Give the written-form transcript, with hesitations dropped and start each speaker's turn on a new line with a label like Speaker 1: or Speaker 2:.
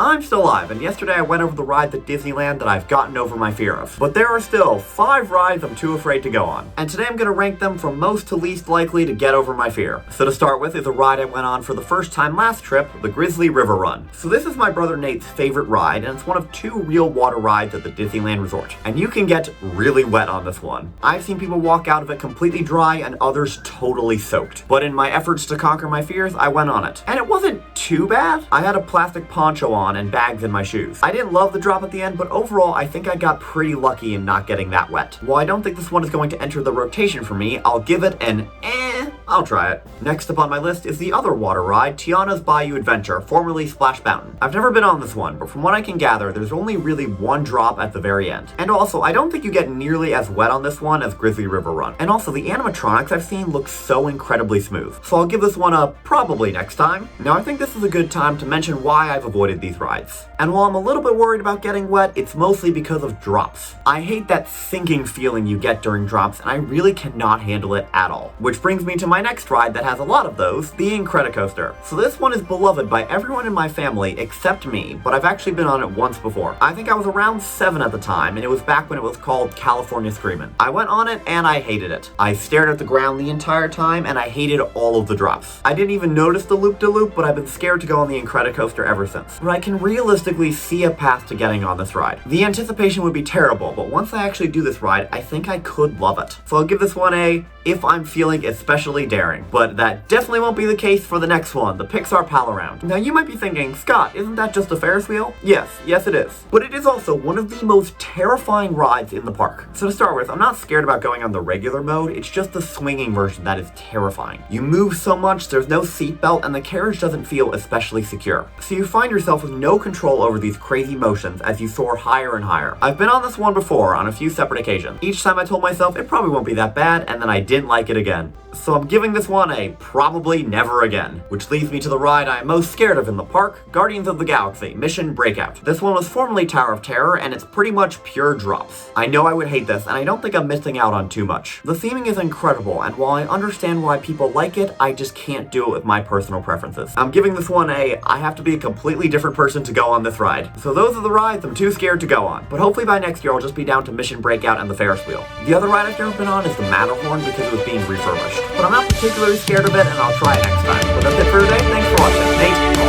Speaker 1: I'm still alive, and yesterday I went over the rides at Disneyland that I've gotten over my fear of. But there are still 5 rides I'm too afraid to go on. And today I'm going to rank them from most to least likely to get over my fear. So to start with is a ride I went on for the first time last trip, the Grizzly River Run. So this is my brother Nate's favorite ride, and it's one of 2 real water rides at the Disneyland Resort. And you can get really wet on this one. I've seen people walk out of it completely dry and others totally soaked. But in my efforts to conquer my fears, I went on it. And it wasn't too bad. I had a plastic poncho on and bags in my shoes. I didn't love the drop at the end, but overall I think I got pretty lucky in not getting that wet. While I don't think this one is going to enter the rotation for me, I'll give it an I'll try it. Next up on my list is the other water ride, Tiana's Bayou Adventure, formerly Splash Mountain. I've never been on this one, but from what I can gather, there's only really one drop at the very end. And also, I don't think you get nearly as wet on this one as Grizzly River Run. And also, the animatronics I've seen look so incredibly smooth. So I'll give this one a probably next time. Now, I think this is a good time to mention why I've avoided these rides. And while I'm a little bit worried about getting wet, it's mostly because of drops. I hate that sinking feeling you get during drops, and I really cannot handle it at all. Which brings me to my next ride that has a lot of those, the Incredicoaster. So this one is beloved by everyone in my family except me, but I've actually been on it once before. I think I was around 7 at the time, and it was back when it was called California Screamin'. I went on it and I hated it. I stared at the ground the entire time and I hated all of the drops. I didn't even notice the loop-de-loop, but I've been scared to go on the Incredicoaster ever since. But I can realistically see a path to getting on this ride. The anticipation would be terrible, but once I actually do this ride, I think I could love it. So I'll give this one a if I'm feeling especially daring. But that definitely won't be the case for the next one, the Pixar Pal Around. Now you might be thinking, Scott, isn't that just a Ferris wheel? Yes it is. But it is also one of the most terrifying rides in the park. So to start with, I'm not scared about going on the regular mode, it's just the swinging version that is terrifying. You move so much, there's no seatbelt, and the carriage doesn't feel especially secure. So you find yourself with no control over these crazy motions as you soar higher and higher. I've been on this one before on a few separate occasions. Each time I told myself it probably won't be that bad, and then I didn't like it again. So I'm giving this one a probably never again. Which leads me to the ride I'm most scared of in the park, Guardians of the Galaxy, Mission Breakout. This one was formerly Tower of Terror, and it's pretty much pure drops. I know I would hate this, and I don't think I'm missing out on too much. The theming is incredible, and while I understand why people like it, I just can't do it with my personal preferences. I'm giving this one a I have to be a completely different person to go on this ride. So those are the rides I'm too scared to go on. But hopefully by next year I'll just be down to Mission Breakout and the Ferris wheel. The other ride I've never been on is the Matterhorn because it was being refurbished. But I'm not particularly scared of it, and I'll try it next time. But that's it for today. Thanks for watching. Nate.